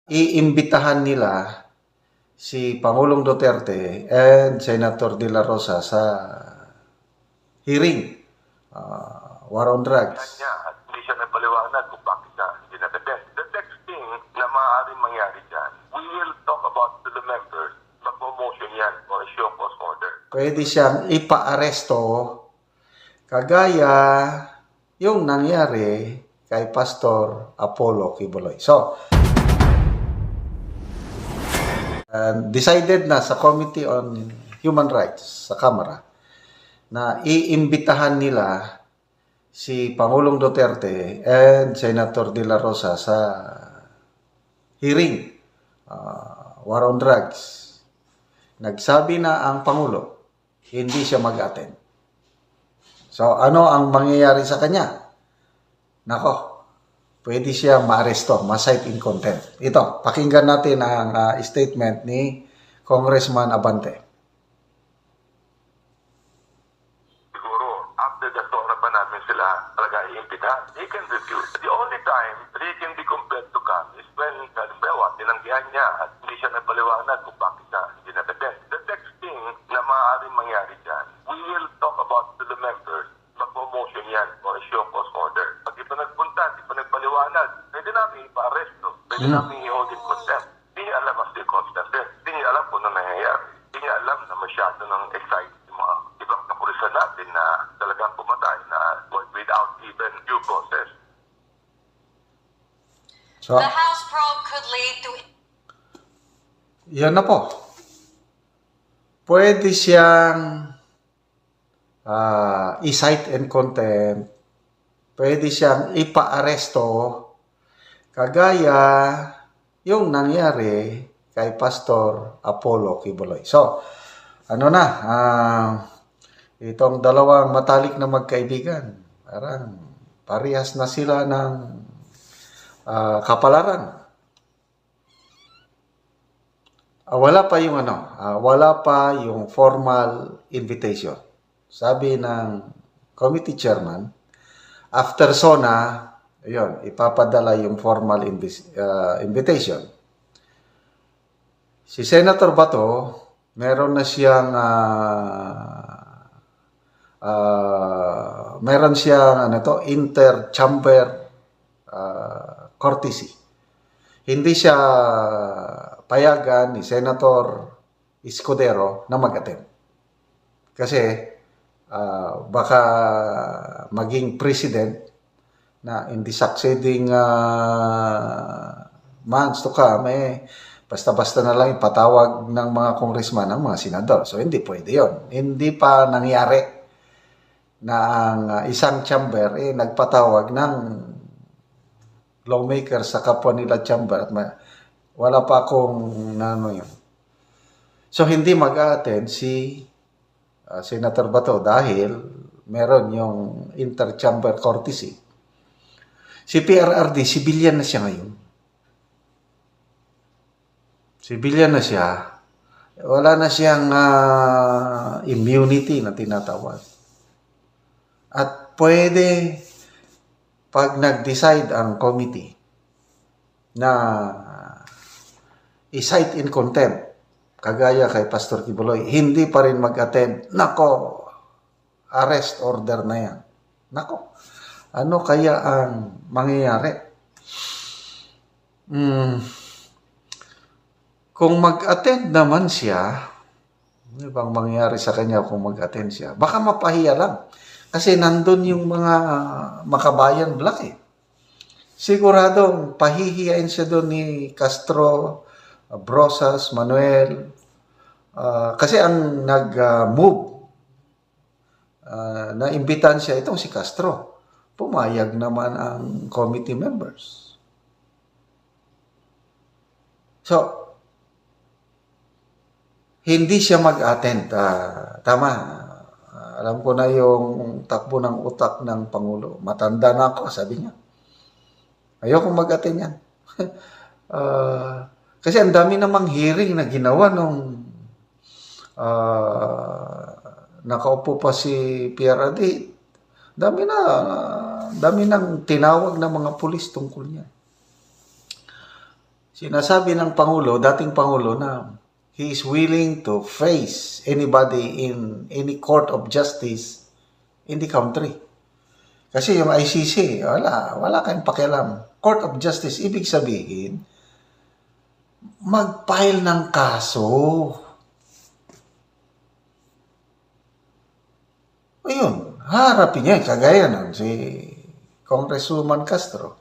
iimbitahan nila si Pangulong Duterte and Senator De La Rosa sa hearing, war on drugs. Niya at hindi siya nagpaliwanag kung bakit siya hindi nag-attend. The next thing na maaaring mangyari dyan, we will talk about to the members, mag-motion yan or show cause order. Pwede siyang ipa-aresto kagaya yung nangyari kay Pastor Apollo Quiboloy. So, decided na sa Committee on Human Rights sa Kamara na iimbitahan nila si Pangulong Duterte and Senator De La Rosa sa hearing, war on drugs. Nagsabi na ang Pangulo, hindi siya mag-attend. So, ano ang mangyayari sa kanya? Nako, pwede siya ma-aresto, ma-cite in contempt. Ito, pakinggan natin ang statement ni Congressman Abante. Siguro, after the SORA pa namin sila talaga iimbita, they can refuse. The only time they can be compelled to come is when, halimbawa, tinanggihan niya at hindi siya nagpaliwanag kung bakit siya hindi nag-attend. The next thing na maaaring mangyari dyan, we will talk about to the members, mag-motion yan or show cause order. Pag di pa nagpunta, di pa nagpaliwanag, pwede namin ipa-arresto, pwede namin i-hold in contempt. Hindi niya alam as the constante. Hindi niya alam kung ano nangyayari. Hindi niya alam na masyado ng excited yung mga ibang kapulisan natin na talagang pumatay na without even due process. So, The House probe could lead to... yan na po. Pwede siyang i-cite in contempt. Pwede siyang ipa-aresto kagaya yung nangyari kay Pastor Apollo Quiboloy. So, ano na, itong dalawang matalik na magkaibigan, parang parehas na sila ng kapalaran. Wala pa yung formal invitation. Sabi ng committee chairman, after SONA, ayun, ipapadala yung formal invitation. Si Senator Bato, meron na siyang inter-chamber courtesy. Hindi siya payagan ni Senator Escudero na mag-attend. Kasi baka maging president na in the succeeding months to come, basta-basta na lang ipatawag ng mga congressman ang mga senador. So, hindi pwede yon. Hindi pa nangyari na ang isang chamber nagpatawag ng lawmaker sa kapwa nila chamber at wala pa akong yun. So, hindi mag-attend si Senator Bato dahil meron yung inter-chamber courtesy. Si PRRD, civilian na siya ngayon. Civilian na siya. Wala na siyang immunity na tinatawag. At pwede, pag nag-decide ang committee na i-cite in contempt, kagaya kay Pastor Quiboloy, hindi pa rin mag-attend. Nako, arrest order na yan. Nako, ano kaya ang mangyayari? Kung mag-attend naman siya, ano bang mangyayari sa kanya kung mag-attend siya? Baka mapahiya lang. Kasi nandun yung mga makabayan black Siguradong pahihiyain siya doon ni Castro, Brosas, Manuel. Kasi ang nag-move na imbitan siya itong si Castro. Pumayag naman ang committee members. So, hindi siya mag-attend. Tama. Alam ko na yung takbo ng utak ng Pangulo. Matanda na ako, sabi niya. Ayoko mag-attend yan. Kasi ang dami namang hearing na ginawa nung nakaupo pa si PRRD. Dami nang tinawag ng mga pulis tungkol niya. Sinasabi ng Pangulo, dating Pangulo, na he is willing to face anybody in any court of justice in the country. Kasi yung ICC, wala kayong pakialam. Court of Justice, ibig sabihin, mag-file ng kaso. Ayun, harapin niya, kagaya nun, si Congresswoman Castro.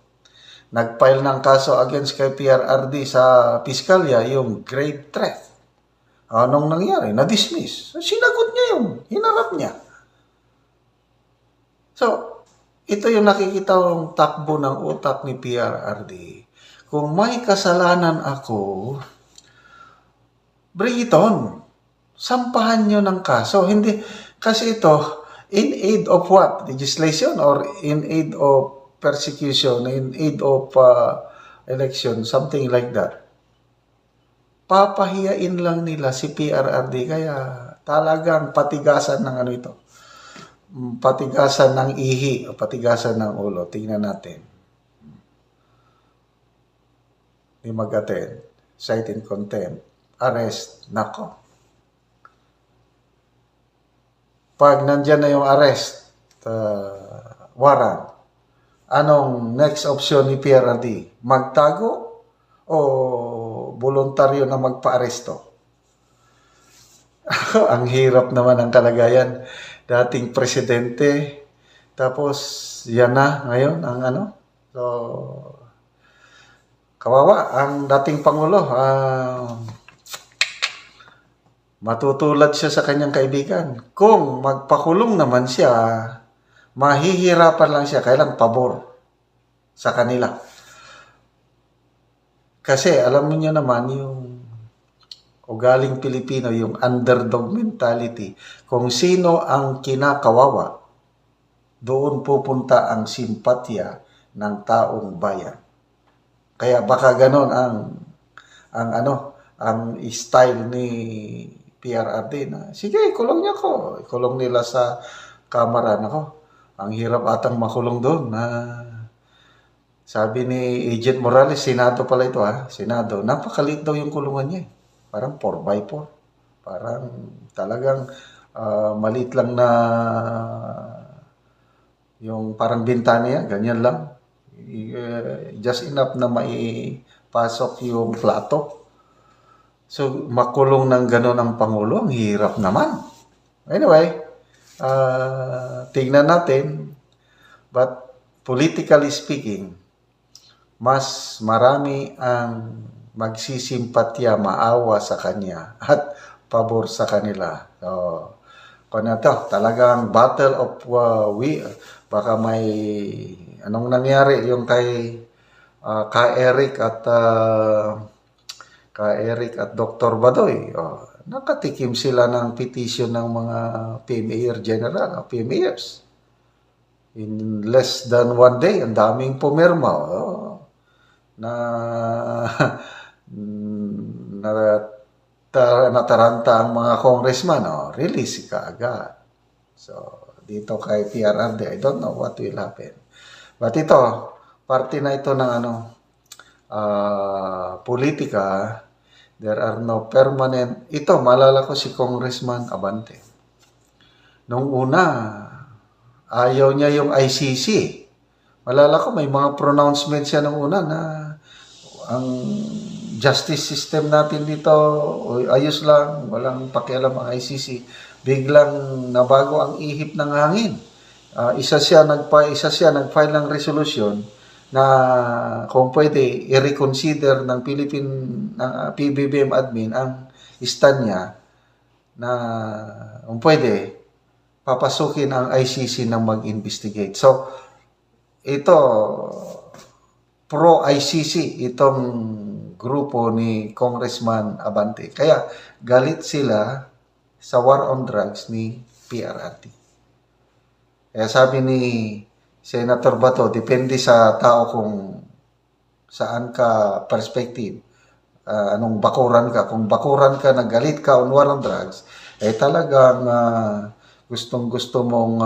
Nag-file ng kaso against kay PRRD sa piskalya, yung grave threat. Anong nangyari? Na-dismiss. Sinagot niya yung hinarap niya. So, ito yung nakikita kong takbo ng utak ni PRRD. Kung may kasalanan ako, bring it on. Sampahan nyo ng kaso. Hindi, kasi ito, in aid of what? Legislation or in aid of persecution, in aid of election, something like that. Papahiyain lang nila si PRRD, kaya talagang patigasan ng ano ito. Patigasan ng ihi o patigasan ng ulo. Tingnan natin. Di mag-attend. Cite in contempt. Arrest. Nako. Pag nandyan na yung arrest, warrant, anong next option ni PRRD? Magtago o voluntaryo na magpa-aresto? Ang hirap naman ang kalagayan. Dating presidente, tapos yan na ngayon ang ano. So, kawawa ang dating Pangulo. Matutulad siya sa kanyang kaibigan. Kung magpakulong naman siya, mahihirapan lang siya, kailang pabor sa kanila. Kasi alam niyo naman yung ugaling Pilipino, yung underdog mentality. Kung sino ang kinakawawa, doon pupunta ang simpatya ng taong bayan. Kaya baka ganon ang style ni PRRD na, sige, ikulong niya ko. Ikulong nila sa kamara. Nako, ang hirap atang makulong doon. Sabi ni Agent Morales, Senado pala ito Senado, napakaliit daw yung kulungan niya. Parang 4x4. Parang talagang maliit lang na yung parang bintana yan. Ganyan lang. Just enough na maipasok yung plato. So, makulong ng gano'n ang Pangulo, ang hirap naman. Anyway, tingnan natin. But politically speaking, mas marami ang magsisimpatya, maawa sa kanya at pabor sa kanila. So, kung na to, talagang battle of baka may anong nangyari yung kay Eric at Dr. Badoy. Nakatikim sila ng petition ng mga PMAyer General, PMAyers. In less than one day, ang daming pumirma. Nataranta ang mga congressman, release ka agad. So, dito kay PRRD, I don't know what will happen. But ito, parte na ito ng politika. There are no permanent. Ito, maalala ko si Congressman Abante. Nung una, ayaw niya yung ICC. Malala ko, may mga pronouncement siya nung una na ang justice system natin dito, ayos lang, walang pakialam ang ICC. Biglang nabago ang ihip ng hangin. Isa siya nag-file ng resolution na kung pwede i-reconsider ng PBBM admin ang stand niya na kung pwede papasukin ang ICC na mag-investigate. So, ito, pro-ICC, itong grupo ni Congressman Abante. Kaya, galit sila sa war on drugs ni PRRD. Kaya sabi ni Senator Bato, depende sa tao kung saan ka perspective. Anong bakuran ka. Kung bakuran ka, nagalit ka on war on drugs, talagang gustong-gusto mong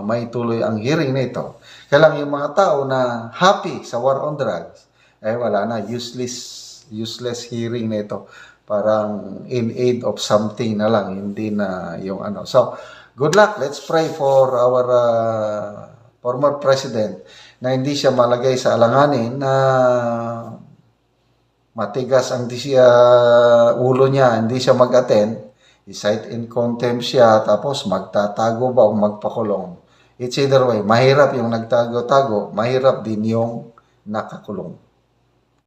maituloy ang hearing na ito. Kaya lang yung mga tao na happy sa war on drugs, wala na, useless useless hearing na ito. Parang in aid of something na lang, hindi na yung ano. So, good luck. Let's pray for our former president na hindi siya malagay sa alanganin na matigas ang ulo niya, hindi siya mag-attend, i-cite in contempt siya, tapos magtatago ba o magpakulong. It's either way, mahirap yung nagtago-tago, mahirap din yung nakakulong.